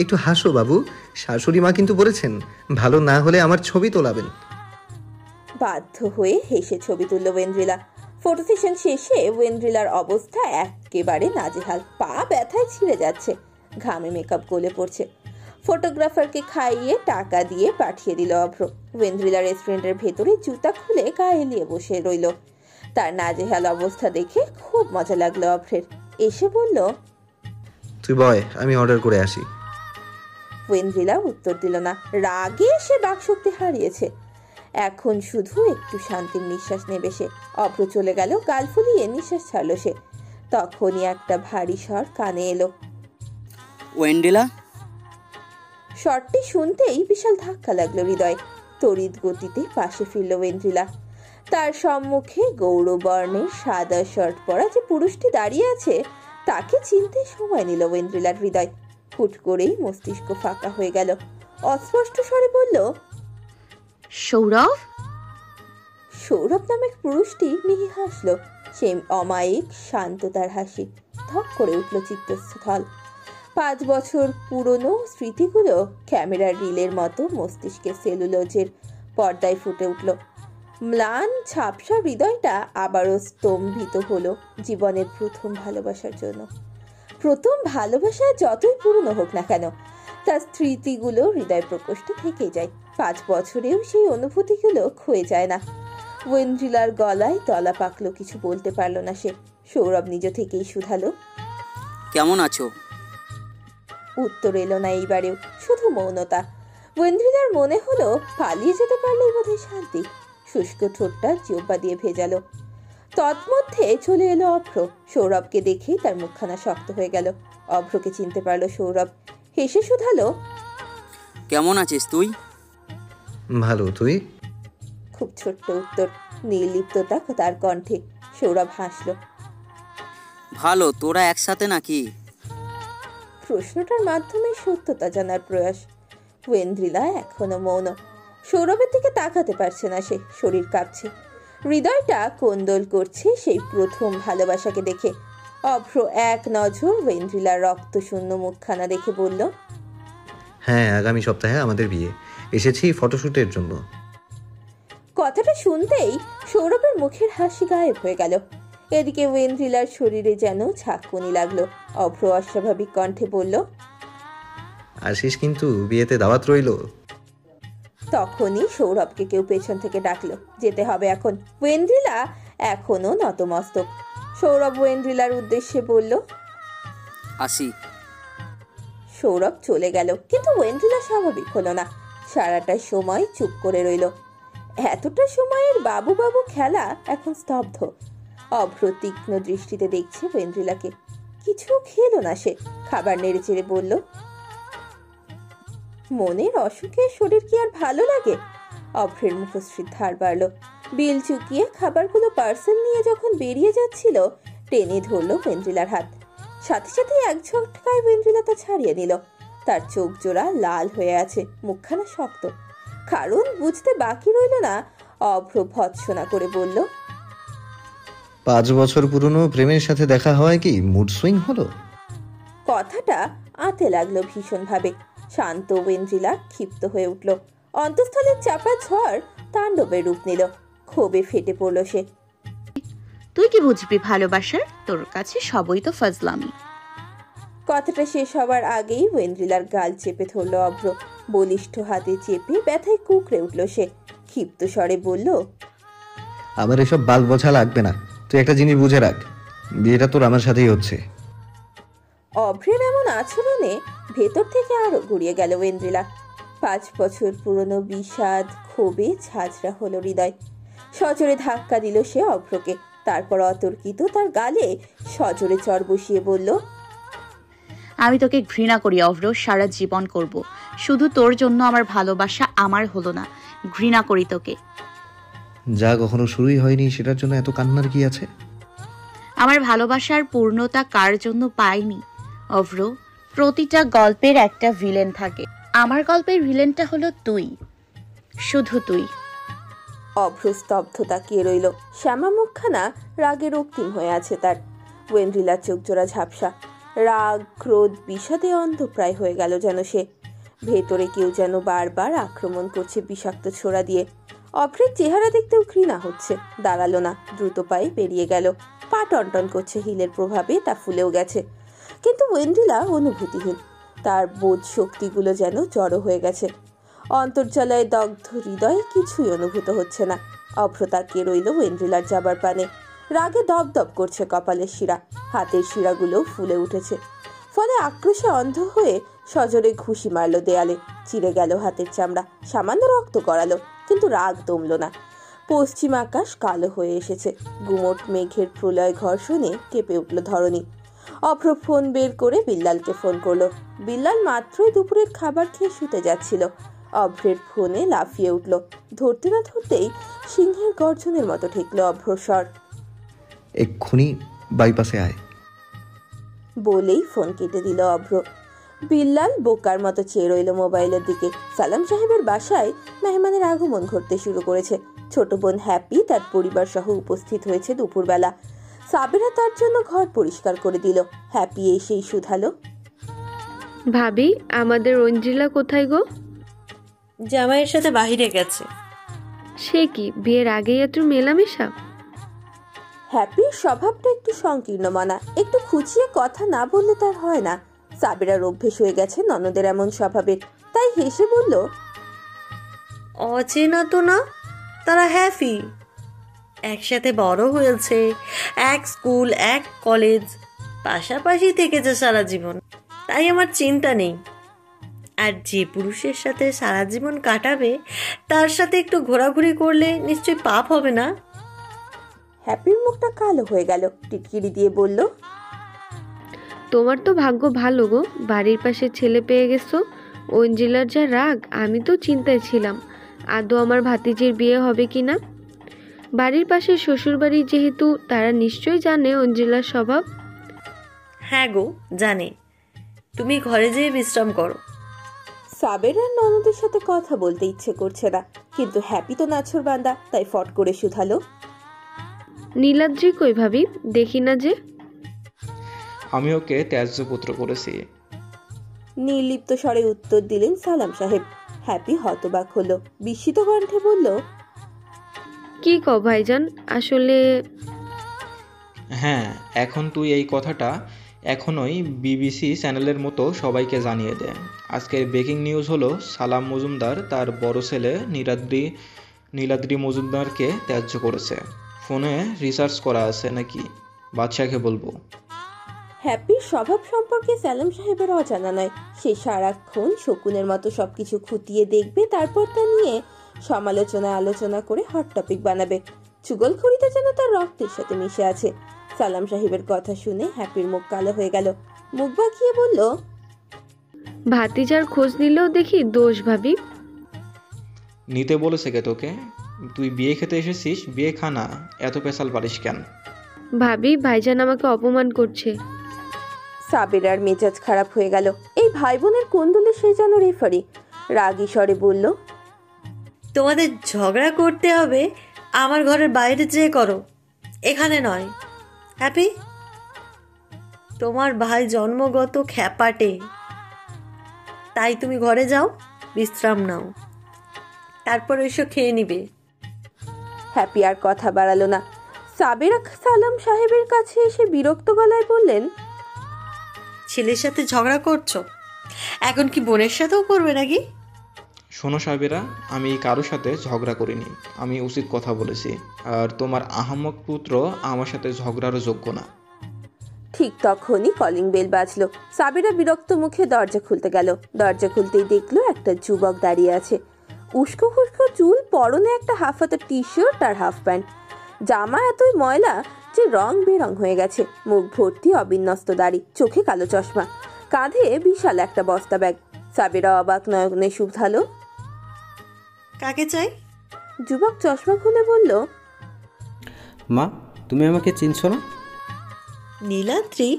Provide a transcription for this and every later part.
একটু হাসো বাবু, শাশুড়ি মা কিন্তু বলেছেন ভালো না হলে আমার ছবি তোলাবেন। বাধ্য হয়ে হেসে ছবি তুলল ওয়েন্দ্রিলা। ফটো সেশন শেষে ওয়েন্দ্রিলার অবস্থা একেবারে নাজেহাল। পা ব্যথায় ছিঁড়ে যাচ্ছে, ঘামে মেকআপ গলে পড়ছে। ফটোগ্রাফারকে খাইয়ে টাকা দিয়ে পাঠিয়ে দিল অভ্র। ওয়েন্দ্রিলা রেস্টুরেন্টের ভেতরে জুতা খুলে গায়ে নিয়ে বসে রইল। তার নাজেহাল অবস্থা দেখে খুব মজা লাগলো অভ্রের। এসে বলল, তুই বয়, আমি অর্ডার করে আসি। ওয়েন্দ্রিলা উত্তর দিল না। রাগে সে বাকশক্তি হারিয়েছে। এখন শুধু একটু শান্তির নিঃশ্বাস নেবে সে। অভ্র চলে গেল, গাল ফুলিয়ে নিঃশ্বাস ছাড়ল সে। তখনই একটা ভারী স্বর কানে এলো, ওয়েন্ডেলা। স্বরটি শুনতেই বিশাল ধাক্কা লাগলো হৃদয়। তড়িৎ গতিতে পাশে ফিরল ওয়েন্দ্রিলা। তার সম্মুখে গৌরবর্ণের সাদা শার্ট পরা যে পুরুষটি দাঁড়িয়ে আছে তাকে চিনতে সময় নিল ওয়েন্দ্রিলার হৃদয়। হুট করেই মস্তিষ্ক ফাঁকা হয়ে গেল। অস্পষ্ট স্বরে বলল, সৌরভ। সৌরভ নামের পুরুষটি মিহি হাসল। সে অমায়িক শান্ত তার হাসি। ধক করে উঠল চিত্তস্থল। 5 বছর পুরনো স্মৃতিগুলো ক্যামেরার রিলের মতো মস্তিষ্কের সেলুলোজের পর্দায় ফুটে উঠল। ম্লান ঝাপসা হৃদয়টা আবারও স্তম্ভিত হলো জীবনের প্রথম ভালোবাসার জন্য। প্রথম ভালোবাসা যতই পুরনো হোক না কেন, তার স্মৃতিগুলো হৃদয় প্রকোষ্ঠে থেকে যায়। 5 বছরেও সেই অনুভূতিগুলো ক্ষয়ে যায় না। ওয়েন্দ্রিলার গলায় দলা পাকলো, কিছু বলতে পারল না সে। সৌরভ নিজ থেকেই শুধালো, কেমন আছো? উত্তর এলো না এইবারেও, শুধু মৌনতা। ওয়েন্দ্রিলার মনে হলো পালিয়ে যেতে পারলেই বোধহয় শান্তি। শুষ্ক ঠোঁটটা জিহ্বা দিয়ে ভেজালো। তৎমধ্যে চলে এলো অভ্র। সৌরভকে দেখেই তার মুখখানা শক্ত হয়ে গেল। অভ্রকে চিনতে পারলো সৌরভ। হেসে শুধালো, কেমন আছিস তুই? ভালো, তুই? খুব ছোট্ট উত্তর, নির্লিপ্ততা তার কণ্ঠে। সৌরভ হাসল। ভালো, তোরা একসাথে নাকি? প্রশ্নটার মাধ্যমে সত্যতা জানার প্রয়াস। ওয়েন্দ্রিলা এখনো মৌন। সৌরভের দিকে তাকাতে পারছে না সে, শরীর কাঁপছে। হৃদয়টা কোন্দল করছে সেই প্রথম ভালোবাসাকে দেখে। অভ্র এক নজর ওয়েন্দ্রিলার রক্তশূন্য মুখখানা দেখে বলল, হ্যাঁ, আগামী সপ্তাহে আমাদের বিয়ে, এসেছি ফটোশ্যুটের জন্য। কথাটা শুনতেই সৌরভের মুখের হাসি গায়েব হয়ে গেল। এদিকে ওয়েন্দ্রিলার শরীরে যেন ঝাঁকুনি লাগলো। অভ্র অস্বাভাবিক কণ্ঠে বলল, আসিস কিন্তু, বিয়েতে দাওয়াত রইল। তখনই সৌরভকে কেউ পেছন থেকে ডাকলো, যেতে হবে এখন। ওয়েন্দ্রিলা এখনো নতমস্তক। সৌরভ ওয়েন্দ্রিলার উদ্দেশ্যে বলল, আসি। সৌরভ চলে গেল, কিন্তু ওয়েন্দ্রিলা স্বাভাবিক হলো না। সারাটা সময় চুপ করে রইল। এতটা সময়ের বাবু বাবু খেলা এখন স্তব্ধ। অভ্র তীক্ষ্ণ দৃষ্টিতে দেখছে ওয়েন্দ্রিলাকে। কিছু খেলো না সে। খাবার নেড়ে চেড়ে বলল, মনের অসুখে শরীর কি আর ভালো লাগে? অভ্রের মুখশ্রীর ধার বাড়ল। বিল চুকিয়ে খাবারগুলো পার্সেল নিয়ে যখন বেরিয়ে যাচ্ছিল, টেনে ধরল ওয়েন্দ্রিলার হাত। সাথে সাথে এক ঝটকায় ওয়েন্দ্রিলা তা ছাড়িয়ে নিল। তার চোখ জোড়া লাল হয়ে আছে, মুখখানা শক্ত। কারণ বুঝতে বাকি রইল না। অভ্র ভৎসনা করে বলল, 5 বছর পুরনো প্রেমের সাথে দেখা হয় কি মুড সুইং হলো? কথাটা আঁতে লাগলো ভীষণভাবে। শান্ত ওয়েন্দ্রিলা ক্ষিপ্ত হয়ে উঠল। অন্তঃস্থলের চাপা ঝড় তাণ্ডবের রূপ নিল। ক্ষোভে ফেটে পড়ল সে। তুই কি বুঝবি ভালোবাসার? তোর কাছে সবই তো ফাজলামি। কথাটা শেষ হবার আগেই ওয়েন্দ্রিলার গাল চেপে ধরল অভ্র। বলিষ্ঠ হাতে চেপে ব্যথায় কুকড়ে উঠল সে। ক্ষিপ্ত স্বরে বলল, আমার এসব বাল বোঝা লাগবে না। তুই একটা জিনিস বুঝে রাখ, বিয়েটা তোর আমার সাথেই হচ্ছে। অভ্রের এমন আচরণে ভেতর থেকে আরো ঘুরিয়ে গেল ওয়েন্দ্রিলা। 5 বছর পুরনো বিষাদ ক্ষোভে ঝাঁঝরা হলো হৃদয়। সজোরে ধাক্কা দিল সে অভ্রকে। তারপর অতর্কিত তার গালে সজোরে চড় বসিয়ে বলল, আমি তোকে ঘৃণা করি অভ্র, সারা জীবন করব। শুধু তোর জন্য আমার ভালোবাসা আমার হলো না, ঘৃণা করি তোকে। যা কখনো শুরুই হয়নি সেটার জন্য এত কান্নার কি আছে? আমার ভালোবাসার পূর্ণতা কার জন্য পাইনি অভ্র? প্রতিটা গল্পের একটা ভিলেন থাকে। আমার গল্পের ভিলেনটা হলো তুই, শুধু তুই। অভ্র স্তব্ধ তাকিয়ে রইল। শ্যামা মুখখানা রাগে রক্তিম হয়ে আছে তার। ওয়েন্ড্রিলার চোখ জোড়া ঝাপসা, রাগ ক্রোধ বিষাদে অন্ধপ্রায় হয়ে গেল যেন সে। ভেতরে কেউ যেন বারবার আক্রমণ করছে বিষাক্ত ছোড়া দিয়ে। অভ্রের চেহারা দেখতেও ঘৃণা হচ্ছে। দাঁড়ালো না, দ্রুত পায়ে বেরিয়ে গেল। পা টনটন করছে, হিলের প্রভাবে তা ফুলেও গেছে। কিন্তু ওয়েন্ড্রিলা অনুভূতিহীন, তার বোধ শক্তিগুলো যেন জড়ো হয়ে গেছে। অন্তর্জালায় দগ্ধ হৃদয়ে কিছুই অনুভূত হচ্ছে না। অভ্র তাকিয়ে রইল ওয়েন্ড্রিলার যাবার পানে। রাগে দপদপ করছে কপালের শিরা, হাতের শিরাগুলো ফুলে উঠেছে। ফলে আক্রোশে অন্ধ হয়ে সজোরে ঘুষি মারল দেয়ালে। চিরে গেল হাতের চামড়া, সামান্য রক্ত গড়ালো, কিন্তু রাগ দমল না। পশ্চিম আকাশ কালো হয়ে এসেছে। গুমোট মেঘের প্রলয় ঘর্ষণে কেঁপে উঠল ধরণী। অভ্র ফোন বের করে বিল্লালকে ফোন করলো। বিল্লাল মাত্রই দুপুরের খাবার খেয়ে শুতে যাচ্ছিল। অভ্রের ফোনে লাফিয়ে উঠল। ধরতে না ধরতেই সিংহের গর্জনের মতো ঠেকল অভ্র স্বর। এক্ষুনি বাইপাসে আয়। বলেই ফোন কেটে দিল অভ্র। বিল্লাল বোকার মতো চেয়ে রইল মোবাইলের দিকে। সালাম সাহেবের বাসায় মেহমানের আগমন ঘটতে শুরু করেছে। ছোট বোন হ্যাপি তার পরিবার সহ উপস্থিত হয়েছে দুপুরবেলা। সাবেরা তার জন্য ঘর পরিষ্কার করে দিল। হ্যাপি এসেই শুধালো, ভাবি আমাদের ওয়েন্ড্রিলা কোথায় গো? জামাইয়ের সাথে বাহিরে গেছে। সে কি বিয়ের আগেই এত মেলামেশা? হ্যাপির স্বভাবটা একটু সংকীর্ণ মানা, একটু খুঁচিয়ে কথা না বললে তার হয় না। সাবেরার অভ্যেস হয়ে গেছে ননদের এমন স্বভাবের, তাই হেসে বলল, অচেনা তো না, তারা হ্যাপি, একসাথে বড় হয়েছে, এক স্কুল এক কলেজ, পাশাপাশি থেকেছে সারা জীবন, তাই আমার চিন্তা নেই। আর যে পুরুষের সাথে সারা জীবন কাটাবে তার সাথে একটু ঘোরাঘুরি করলে নিশ্চয়ই পাপ হবে না। হ্যাপির মুখটা কালো হয়ে গেল, টিটকিরি দিয়ে বলল, তোমার তো ভাগ্য ভালো গো, বাড়ির পাশে ছেলে পেয়ে গেছো। ওয়েন্ড্রিলার যা রাগ, আমি তো চিন্তায় ছিলাম আদৌ আমার ভাতিজির বিয়ে হবে কি না। বাড়ির পাশে শ্বশুর বাড়ি যেহেতু, তারা নিশ্চয়ই জানে ওয়েন্ড্রিলার স্বভাব। হ্যাঁ গো জানে, তুমি ঘরে যেয়ে বিশ্রাম করো। সাবেরার ননদের সাথে কথা বলতে ইচ্ছে করছে না, কিন্তু হ্যাপি তো নাছর বান্দা, তাই ফট করে শুধালো, নীলাদ্রি কই ভাবি, দেখি না যে। আমি ওকে ত্যায্যপুত্র করেছি। নির্লিপ্ত স্বরে উত্তর দিলেন সালাম সাহেব। হ্যাপি হতবাক হলো, বিস্মিত কণ্ঠে বলল, কি কও ভাইজান, আসলে হ্যাঁ, এখন তুই এই কথাটা এখনই বিবিসি চ্যানেলের মতো সবাইকে জানিয়ে দে। আজকের ব্রেকিং নিউজ হলো সালাম মজুমদার তার বড় ছেলে নীলাদ্রি মজুমদারকে ত্যায্য করেছে। ফোনে রিসার্চ করা আছে নাকি, বাদশাকে বলবো। হ্যাপির স্বভাব সম্পর্কে সালাম সাহেবের অজানা নয়। সে সারাক্ষণ শকুনের মতো সবকিছু খুঁটিয়ে দেখবে, তারপর তা নিয়ে আলোচনা করে হট টপিক বানাবে। চুগলখড়িতে যেন তার রক্তের সাথে মিশে আছে। সালাম সাহেবের কথা শুনে হ্যাপির মুখ কালো হয়ে গেল। মুখ বাঁকিয়ে বলল, ভাতিজার খোঁজ নিলেও দেখি দোষ ভাবি। নিতে বলেছে কে তোকে? তুই বিয়ে খেতে এসেছিস, বিয়ে খানা, এত পেশাল পারিস কেন? ভাবি ভাইজান আমাকে অপমান করছে। সাবেরার মেজাজ খারাপ হয়ে গেল। এই ভাই বোনের কোন্দলে সে যেন রেফারি। রাগী স্বরে বলল, তোমাদের ঝগড়া করতে হবে আমার ঘরের বাইরে যেয়ে করো, এখানে নয়। হ্যাপি, তোমার ভাই জন্মগত খ্যাপাটে, তাই তুমি ঘরে যাও, বিশ্রাম নাও, তারপর এসো খেয়ে নিবে। হ্যাপি আর কথা বাড়ালো না। সাবেরা সালাম সাহেবের কাছে এসে বিরক্ত গলায় বললেন, ছেলের সাথে ঝগড়া করছো, এখন কি বোনের সাথেও করবে নাকি? শোনো সাহেবেরা, আমি কারোর সাথে ঝগড়া করিনি, আমি উচিত কথা বলেছি। আর তোমার আহাম্মক পুত্র আমার সাথে ঝগড়ারও যোগ্য না। ঠিক তখনই কলিং বেল বাজলো। সাবেরা বিরক্ত মুখে দরজা খুলতে গেল। দরজা খুলতেই দেখলো একটা যুবক দাঁড়িয়ে আছে। উস্কো খুস্কো চুল, পরনে একটা হাফ হাতা টি শার্ট আর হাফ প্যান্ট। জামা এতই ময়লা যে রং বেরং হয়ে গেছে। মুখ ভর্তি অবিন্যস্ত দাড়ি, চোখে কালো চশমা, কাঁধে বিশাল একটা বস্তা ব্যাগ। সাবেরা অবাক নয়নে শুধালো, কাকে চাই? যুবক চশমা খুলে বলল, মা, তুমি আমাকে চিনছো না? নীলাদ্রি?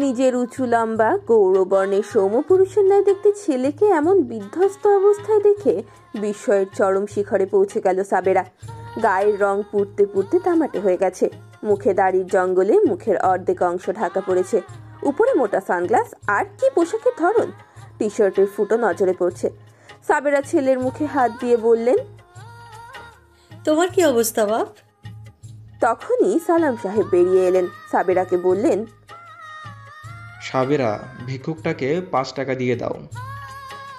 নিজের উঁচু লম্বা গৌরবর্ণের সৌম্যপুরুষের ন্যায় দেখতে ছেলেকে এমন বিধ্বস্ত অবস্থায় দেখে বিস্ময়ের চরম শিখরে পৌঁছে গেল সাবেরা। গায়ের রং পুড়তে পুড়তে তামাটে হয়ে গেছে। মুখে দাড়ির জঙ্গলে মুখের অর্ধেক অংশ ঢাকা পড়েছে, উপরে মোটা সানগ্লাস, আর কি পোশাকের ধরন! টি শার্টের ফুটো নজরে পড়ছে। সাবেরা ছেলের মুখে হাত দিয়ে বললেন, তোমার কি অবস্থা বাপ? তখনই সালাম সাহেব বেরিয়ে এলেন। সাবেরাকে বললেন, সাবেরা, ভিক্ষুকটাকে 5 টাকা দিয়ে দাও।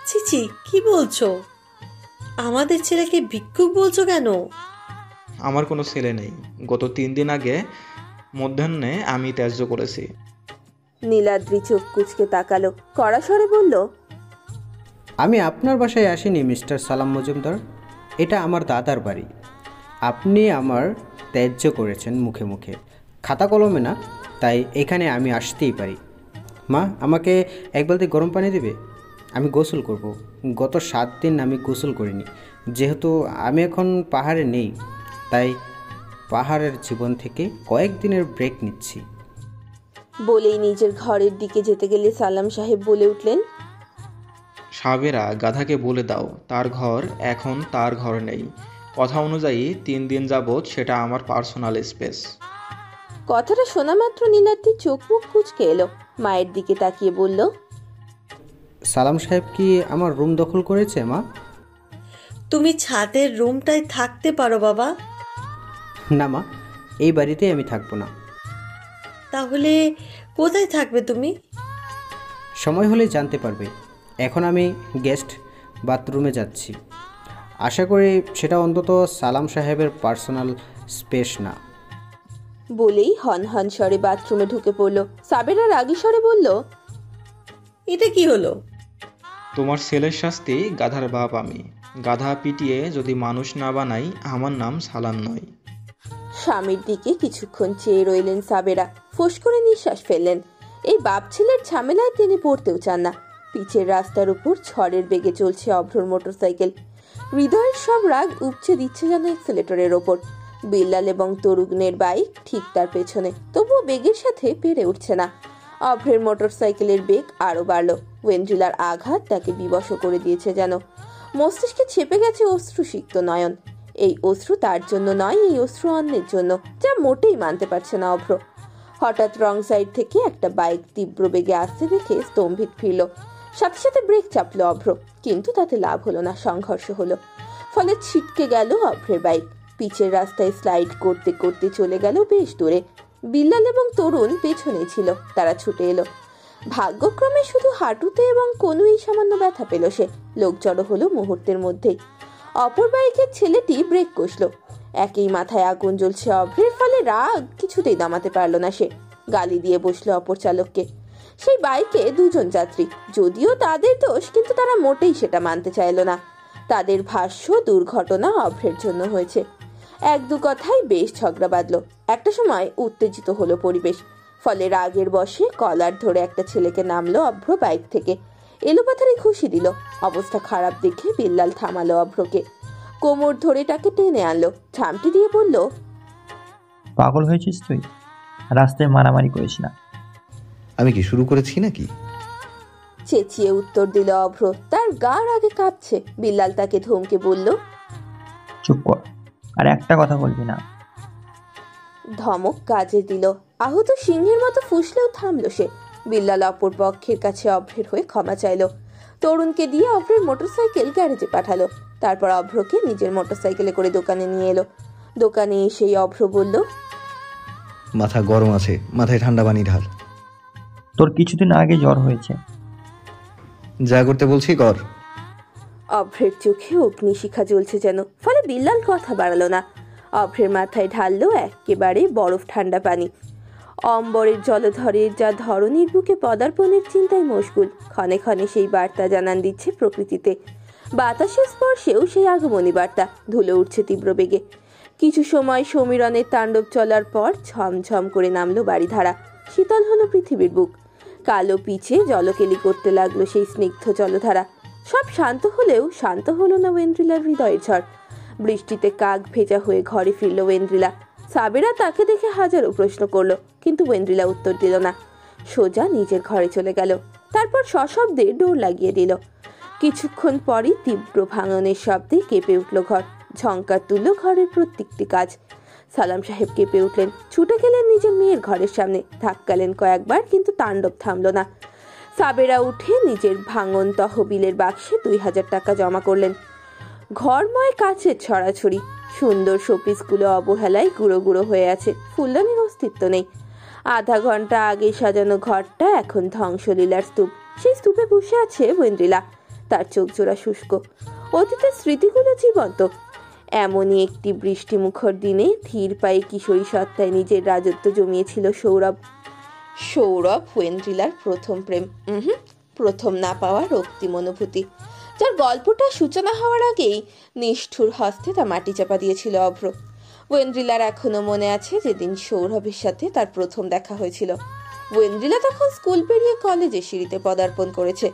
চিচি, কি বলছো? আমাদের ছেলেকে ভিক্ষুক বলছো কেন? আমার কোনো ছেলে নেই। গত 3 দিন আগে মধ্যাহ্নে আমি ত্যায্য করেছি। নীলাদ্রি চোখ কুচকে তাকালো, কড়া স্বরে বলল, আমি আপনার বাসায় আসিনি মিস্টার সালাম মজুমদার, এটা আমার দাদার বাড়ি। আপনি আমার ত্যায্য করেছেন মুখে মুখে, খাতা কলমে না, তাই এখানে আমি আসতেই পারি। মা, আমাকে এক বালতি গরম পানি দেবে? আমি গোসল করব। গত 7 দিন আমি গোসল করিনি, যেহেতু আমি এখন পাহাড়ে নেই, তাই পাহাড়ের জীবন থেকে কয়েকদিনের ব্রেক নিচ্ছি। বলেই নিজের ঘরের দিকে যেতে গেলে সালাম সাহেব বলে উঠলেন, সাবেরা, গাধাকে বলে দাও তার ঘর এখন তার ঘর নেই। কথা অনুযায়ী 3 দিন যাবৎ সেটা আমার পার্সোনাল স্পেস। কথাটা শোনা মাত্র নীলাদ্রির চোখ মুখ কুচকে এলো। মায়ের দিকে তাকিয়ে বলল, সালাম সাহেব কি আমার রুম দখল করেছে মা? তুমি ছাদের রুমটায় থাকতে পারো বাবা। না মা, এই বাড়িতেই আমি থাকবো না। তাহলে কোথায় থাকবে তুমি? সময় হলে জানতে পারবে। এখন আমি গেস্ট বাথরুমে যাচ্ছি। আশা করি সেটা অন্তত সালাম সাহেবের পার্সোনাল স্পেস না। বলেই হন হন স্বরে বাথরুমে ঢুকে পড়ল। সাবেরা রাগী স্বরে বলল, এটা কি হলো? তোমার ছেলের শাস্তি গাধার বাপ আমি। গাধা পিটিয়ে যদি মানুষ না বানাই, আমার নাম সালাম নয়। স্বামীর দিকে কিছুক্ষণ চেয়ে রইলেন সাবেরা। ফোঁস করে নিঃশ্বাস ফেললেন। এই বাপ ছেলের ঝামেলায় তিনি পড়তেও চান না। পিচের রাস্তার উপর ঝড়ের বেগে চলছে অভ্রর মোটরসাইকেল। হৃদয়ের সব রাগ উপচে দিচ্ছে যেন এক্সেলেটরের ওপর। বিল্লাল এবং তরুগনের বাইক ঠিক তার পেছনে, তবুও বেগের সাথে পেরে উঠছে না। অভ্রের মোটরসাইকেলের বেগ আরো বাড়ল। ওয়েন্ড্রিলার আঘাত তাকে বিবশ করে দিয়েছে যেন। মস্তিষ্কে ছেপে গেছে অশ্রুসিক্ত নয়ন। এই অশ্রু তার জন্য নয়, এই অশ্রু অন্যের জন্য, যা মোটেই মানতে পারছে না অভ্র। হঠাৎ রং সাইড থেকে একটা বাইক তীব্র বেগে আসতে দেখে স্তম্ভিত ফিরল। সাথে সাথে ব্রেক চাপলো অভ্র, কিন্তু তাতে লাভ হলো না, সংঘর্ষ হলো। ফলে ছিটকে গেল অভ্রের বাইক। পিচের রাস্তায় স্লাইড করতে করতে চলে গেল বেশ দূরে। বিল্লাল এবং তরুণ পেছনে ছিল, তারা ছুটে এলো। ভাগ্যক্রমে শুধু হাঁটুতে এবং কোনোই সামান্য ব্যথা পেল সে। লোক জড়ো হলো মুহূর্তের মধ্যেই। অপর বাইকের ছেলেটি ব্রেক কষলো। একই মাথায় আগুন জ্বলছে অভ্রের, ফলে রাগ কিছুতেই দমাতে পারলো না সে। গালি দিয়ে বসলো অপর চালককে। সেই বাইকে 2 জন যাত্রী, যদিও তাদের দোষ, কিন্তু তারা মোটেই সেটা মানতে চাইল না। তাদের ভাষ্য দুর্ঘটনা অভ্রের জন্য হয়েছে। 1-2 কথায় বেশ ঝগড়া বাঁধলো। একটা সময় উত্তেজিত হলো পরিবেশ। ফলে রাগের বশে কলার ধরে একটা ছেলেকে নামলো অভ্র বাইক থেকে। এলোপাথারি খুশি দিল। অবস্থা খারাপ দেখে বিল্লাল থামালো অভ্রকে। কোমর ধরে তাকে টেনে আনলো, ঝামটি দিয়ে বলল, পাগল হয়েছিস তুই? রাস্তায় মারামারি করিস না। আমি কি শুরু করেছি নাকি? চেঁচিয়ে উত্তর দিল অভ্র। তার গা রাগে কাঁপছে। বিল্লাল তাকে ধমকে বলল, চুপ কর, আর একটা কথা বলবি না। ধমক কাজে দিল। আহত সিংহের মতো ফুসলেও থামলো সে। বিল্লাল অপর পক্ষের কাছে অভ্রের হয়ে ক্ষমা চাইলো। তরুণকে দিয়ে অভ্রের মোটরসাইকেল গ্যারেজে পাঠালো। তারপর অভ্রকে নিজের মোটরসাইকেলে করে দোকানে নিয়ে এলো। দোকানে এসেই অভ্র বলল, মাথা গরম আছে, মাথায় ঠান্ডা পানি ঢাল। তোর কিছুদিন আগে জ্বর হয়েছে। যা করতে বলছি কর। অভ্রের চোখে অগ্নিশিখা জ্বলছে যেন, ফলে বিল্লাল কথা বাড়ালো না। অভ্রের মাথায় ঢাললো একেবারে বরফ ঠান্ডা পানি। অম্বরের জলধরের যা ধরনীর বুকে পদার্পণের চিন্তায় মশগুল। ক্ষণে ক্ষণে সেই বার্তা জানান দিচ্ছে প্রকৃতিতে। বাতাসের স্পর্শেও সেই আগমনী বার্তা। ধুলো উঠছে তীব্র বেগে। কিছু সময় সমীরণের তাণ্ডব চলার পর ঝমঝম করে নামলো বাড়িধারা। শীতল হলো পৃথিবীর বুক। কালো পিছে জলকেলি করতে লাগলো সেই স্নিগ্ধ জলধারা। সব শান্ত হলেও শান্ত হলো না ওয়েন্ড্রিলার হৃদয়ের ঝড়। বৃষ্টিতে কাক ভেজা হয়ে ঘরে ফিরল ওয়েন্ড্রিলা। সাবেরা তাকে দেখে হাজারো প্রশ্ন করলো, কিন্তু ওয়েন্ড্রিলা উত্তর দিল না। সোজা নিজের ঘরে চলে গেল। তারপর সশব্দে ডোর লাগিয়ে দিল। কিছুক্ষণ পরই তীব্র ভাঙনের শব্দে কেঁপে উঠল ঘর। ঝংকার তুলল ঘরের প্রত্যেকটি কাজ। সালাম সাহেব কেঁপে উঠলেন, ছুটে গেলেন নিজের মেয়ের ঘরের সামনে, ধাক্কালেন কয়েকবার, কিন্তু তাণ্ডব থামল না। সাবেরা উঠে নিজের ভাঙন তহবিলের বাক্সে 2000 টাকা জমা করলেন। ঘরময় কাচের ছড়াছড়ি, সুন্দর শোপিসগুলো অবহেলায় গুঁড়ো গুঁড়ো হয়ে আছে, ফুলদানির অস্তিত্ব নেই। আধা ঘন্টা আগে সাজানো ঘরটা এখন ধ্বংসলীলার স্তূপ। সেই স্তূপে বসে আছে ওয়েন্দ্রিলা, তার চোখ জোড়া শুষ্ক, অতীতের স্মৃতিগুলো জীবন্ত। এমনই একটি বৃষ্টিমুখর দিনে ধীর পায়ে কিশোরী সত্তায় নিজের রাজত্ব জমিয়েছিল সৌরভ। সৌরভ ওয়েন্দ্রিলার প্রথম প্রেম, প্রথম না পাওয়া রক্তিম অনুভূতি, যার গল্পটা সূচনা হওয়ার আগেই নিষ্ঠুর হস্তে তা মাটি চাপা দিয়েছিল অভ্র। ওয়েন্দ্রিলার এখনো মনে আছে যেদিন সৌরভের সাথে তার প্রথম দেখা হয়েছিল। ওয়েন্দ্রিলা তখন স্কুল পেরিয়ে কলেজে সিঁড়িতে পদার্পণ করেছে।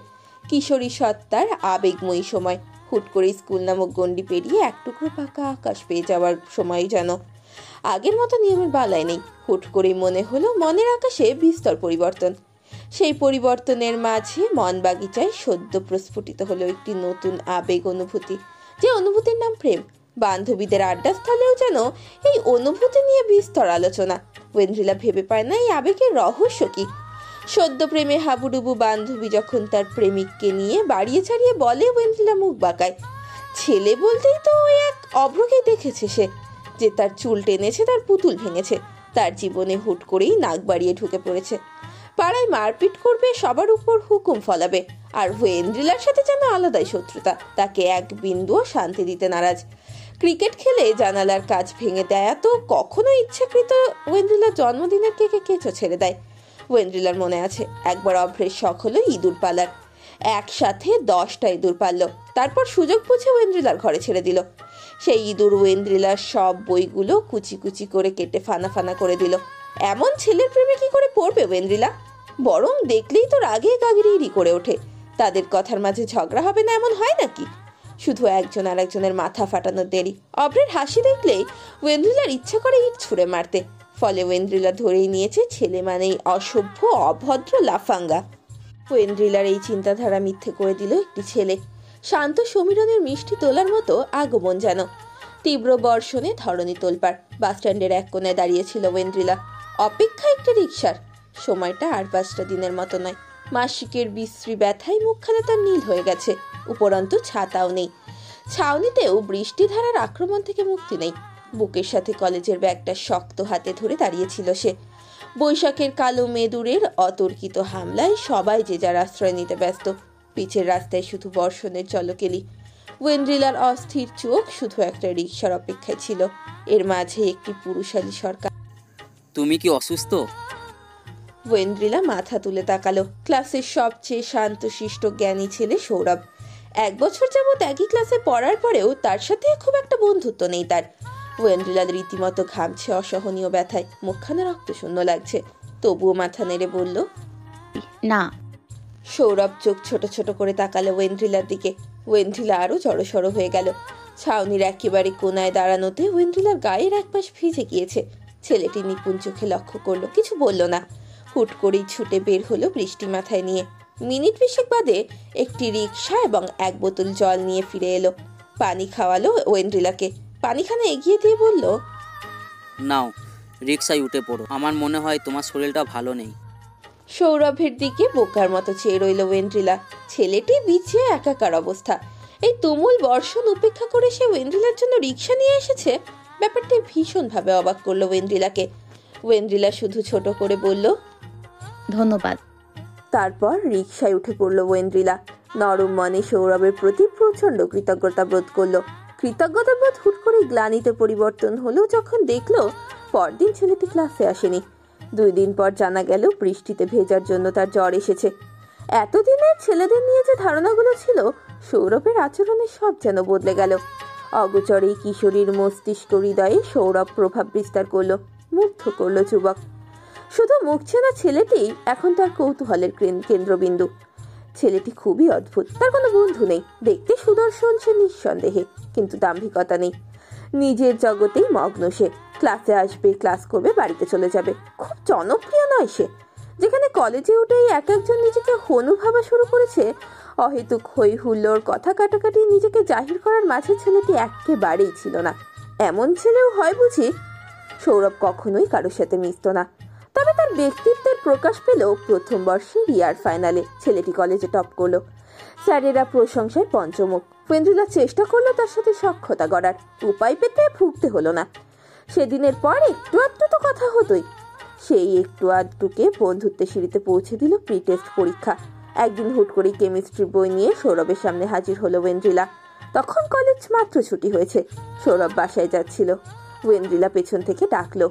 কিশোরী সত্তার আবেগময়ী সময়, হুট করে স্কুল নামক গণ্ডি পেরিয়ে এক টুকরো পাকা আকাশ পেয়ে যাওয়ার সময় যেন আগের মতো নিয়মের বালাই নেই। হুট করেই মনে হলো মনের আকাশে বিস্তর পরিবর্তন। সেই পরিবর্তনের মাঝে মন বাগিচায় সদ্য প্রস্ফুটিত হলো একটি নতুন আবেগ অনুভূতি, যে অনুভূতির নাম প্রেম। বান্ধবীদের আড্ডা স্থলেও যেন এই অনুভূতি নিয়ে বিস্তর আলোচনা। ওয়েন্দ্রিলা ভেবে পায় না এই আবেগের রহস্য কি। সদ্য প্রেমে হাবুডুবু বান্ধবী যখন তার প্রেমিককে নিয়ে বাড়িয়ে ছাড়িয়ে বলে, ওয়েন্দ্রিলা মুখ বাঁকায়। ছেলে বলতেই তো ওই এক অভ্রকেই দেখেছে সে, যে তার চুল টেনেছে, তার পুতুল ভেঙেছে, তার জীবনে হুট করেই নাক বাড়িয়ে ঢুকে পড়েছে, পাড়ায় মারপিট করবে, সবার উপর হুকুম ফলাবে। আর ওয়েন্দ্রিলার সাথে যেন আলাদাই শত্রুতা, তাকে এক বিন্দুও শান্তি দিতে নারাজ। ক্রিকেট খেলে জানালার কাজ ভেঙে দেয় তো কখনো ইচ্ছাকৃত ওয়েন্দ্রিলার জন্মদিনের কেকে কেঁচো ছেড়ে দেয়। ওয়েন্দ্রিলার মনে আছে একবার অভ্রের শখ হলো ইঁদুর পালার, একসাথে 10টা ইঁদুর পাললো, তারপর সুযোগ বুঝে ওয়েন্দ্রিলার ঘরে ছেড়ে দিল। সেই ইঁদুর ওয়েন্দ্রিলার সব বইগুলো কুচি কুচি করে কেটে ফানা ফানা করে দিল। এমন ছেলের প্রেমে কি করে পড়বে ওয়েন্দ্রিলা? বরং দেখলেই তো রাগে গাগিরি করে ওঠে। তাদের কথার মাঝে ঝগড়া হবে না এমন হয় নাকি? শুধু একজন আর একজনের মাথা ফাটানোর দেরি। অভ্রের হাসি দেখলেই ওয়েন্দ্রিলার ইচ্ছা করে ইট ছুঁড়ে মারতে। ফলে ওয়েন্দ্রিলা ধরেই নিয়েছে ছেলে মানেই অসভ্য, অভদ্র, লাফাঙ্গা। ওয়েন্দ্রিলার এই চিন্তাধারা মিথ্যে করে দিল একটি ছেলে। শান্ত সমীরণের মিষ্টি তোলার মতো আগমন যেন। তীব্র বর্ষণে ধরণী তোলপাড়। বাস স্ট্যান্ডের এক কোণে দাঁড়িয়েছিল ওয়েন্দ্রিলা, অপেক্ষা একটি রিকশার। সময়টা আর 5টা দিনের মতো নয়। মাসিকের বিশ্রী ব্যথায় মুখখানে তার নীল হয়ে গেছে। উপরন্তু ছাতাও নেই। ছাউনিতেও বৃষ্টিধারার আক্রমণ থেকে মুক্তি নেই। বুকের সাথে কলেজের ব্যাগটা শক্ত হাতে ধরে দাঁড়িয়েছিল সে। বৈশাখের কালো মেদুরের অতর্কিত হামলায় সবাই যে যার আশ্রয় নিতে ব্যস্ত। পিছের রাস্তায় শুধু বর্ষণের চলকেলি। ওয়েন্দ্রিলার অস্থির চোখ শুধু একটা রিকশার অপেক্ষায় ছিল। এর মাঝে একটি পুরুষালী সরকার। তুমি কি অসুস্থ? ওয়েন্দ্রিলা মাথা তুলে তাকালো। ক্লাসের সবচেয়ে শান্তশিষ্ট জ্ঞানী ছেলে সৌরভ। 1 বছর যাবৎ একই ক্লাসে পড়ার পরেও তার সাথে খুব একটা বন্ধুত্ব নেই তার। ওয়েন্দ্রিলা রীতিমতো ঘামছে অসহনীয় ব্যথায়, মুখখানা রক্তশূন্য লাগছে। তবুও মাথা নেড়ে বলল, না। সৌরভ চোখ ছোট ছোট করে তাকালো ওয়েন্দ্রিলার দিকে। ওয়েন্দ্রিলা আরো জড়সড় হয়ে গেল। ছাউনির একেবারে কোনায় দাঁড়ানোতে ওয়েন্দ্রিলার গায়ের এক পাশ ভিজে গিয়েছে। ছেলেটি নিপুণ চোখে লক্ষ্য করলো, কিছু বলল না। হুট করেই ছুটে বের হলো বৃষ্টি মাথায় নিয়ে। মিনিট 20 বাদে একটি রিকশা এবং 1 বোতল জল নিয়ে ফিরে এলো। পানি খাওয়ালো ওয়েন্দ্রিলাকে। পানিখানা এগিয়ে দিয়ে বলল, নাও, রিক্সায় উঠে পড়ো। আমার মনে হয় তোমার শরীরটা ভালো নেই। সৌরভের দিকে বোকার মতো চেয়ে রইল ওয়েন্দ্রিলা। ছেলেটি বিছিয়ে একাকার অবস্থা। এই তুমুল বর্ষণ উপেক্ষা করে সে ওয়েন্দ্রিলার জন্য রিকশা নিয়ে এসেছে। ব্যাপারটি ভীষণভাবে অবাক করলো ওয়েন্দ্রিলাকে। ওয়েন্দ্রিলা শুধু ছোট করে বলল, ধন্যবাদ। তারপর রিকশায় উঠে পড়লো ওয়েন্দ্রিলা। নরম মনে সৌরভের প্রতি প্রচন্ড কৃতজ্ঞতা বোধ করলো। কৃতজ্ঞতা বোধ হুট করে গ্লানিতে পরিবর্তন হলো যখন দেখলো পরদিন ছেলেটি ক্লাসে আসেনি। 2 দিন পর জানা গেল বৃষ্টিতে ভেজার জন্য তার জ্বর এসেছে। এতদিনের ছেলেদের নিয়ে যে ধারণাগুলো ছিল, সৌরভের আচরণে সব যেন বদলে গেল। অগোচরে কিশোরীর মস্তিষ্ক হৃদয়ে সৌরভ প্রভাব বিস্তার করলো, মুগ্ধ করলো যুবক। শুধু মুখ চেনা ছেলেটি এখন তার কৌতূহলের কেন্দ্রবিন্দু। ছেলেটি খুবই অদ্ভুত। তার কোনো বন্ধু নেই। দেখতে সুদর্শন সে নিঃসন্দেহে, কিন্তু দাম্ভিকতা নেই। নিজের জগতেই মগ্ন সে। ক্লাসে আসবে, ক্লাস করবে, বাড়িতে চলে যাবে। খুব জনপ্রিয় নয় সে। যেখানে কলেজে উঠেই এক একজন নিজেকে হনু ভাবা শুরু করেছে, অহেতুক হই হুল্লোর, কথা কাটাকাটি নিজেকে জাহির করার মাঝে ছেলেটি একেবারেই ছিল না। এমন ছেলেও হয় বুঝি? সৌরভ কখনোই কারোর সাথে মিশত না, তবে তার ব্যক্তিত্বের প্রকাশ পেল প্রথম বর্ষে রিয়ার ফাইনালে। ছেলেটি কলেজে টপ করলো, স্যারেরা প্রশংসায় পঞ্চমুখ। ওয়েন্দ্রিলা চেষ্টা করলো তার সাথে সখ্যতা গড়ার, উপায় পেতে ভুগতে হলো না। সেদিনের পর একটু আধটু তো কথা হতোই, সেই একটু আধটুকে বন্ধুত্বের সিঁড়িতে পৌঁছে দিল প্রি টেস্ট পরীক্ষা। একদিন হুট করে কেমিস্ট্রি বই নিয়ে সৌরভের সামনে হাজির হলো ওয়েন্দ্রিলা। তখন কলেজ মাত্র ছুটি হয়েছে, সৌরভ বাসায় যাচ্ছিল। ওয়েন্দ্রিলা পেছন থেকে ডাকলো,